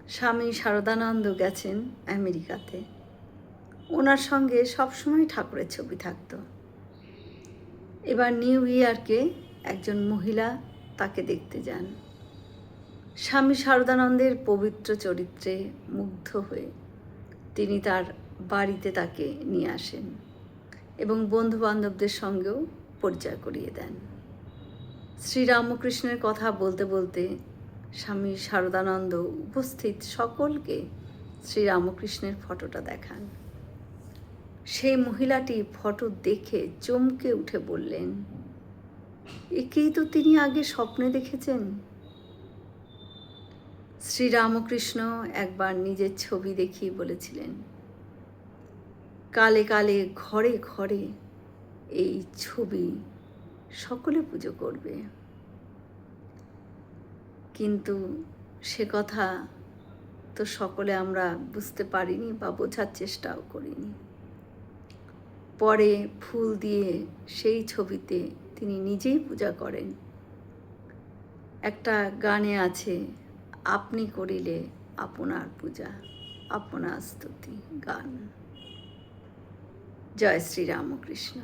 স্বামী শারদানন্দ গেছেন আমেরিকাতে। ওনার সঙ্গে সবসময় ঠাকুরের ছবি থাকতো। এবার নিউ ইয়র্কে একজন মহিলা তাকে দেখতে যান। স্বামী শারদানন্দের পবিত্র চরিত্রে মুগ্ধ হয়ে তিনি তার বাড়িতে তাকে নিয়ে আসেন এবং বন্ধুবান্ধবদের সঙ্গেও পরিচয় করিয়ে দেন। শ্রীরামকৃষ্ণের কথা বলতে বলতে স্বামী শারদানন্দ উপস্থিত সকলকে শ্রীরামকৃষ্ণের ফটোটা দেখান। সেই মহিলাটি ফটো দেখে চমকে উঠে বললেন, একেই তো তিনি আগে স্বপ্নে দেখেছেন। শ্রীরামকৃষ্ণ একবার নিজের ছবি দেখিয়ে বলেছিলেন, কালে কালে ঘরে ঘরে এই ছবি সকলে পুজো করবে। কিন্তু সে কথা তো সকলে আমরা বুঝতে পারিনি বা বোঝার চেষ্টাও করিনি। পরে ফুল দিয়ে সেই ছবিতে তিনি নিজেই পূজা করেন। একটা গানে আছে, আপনি করিলে আপনার পূজা, আপনার স্তুতি গান। জয় শ্রী রামকৃষ্ণ।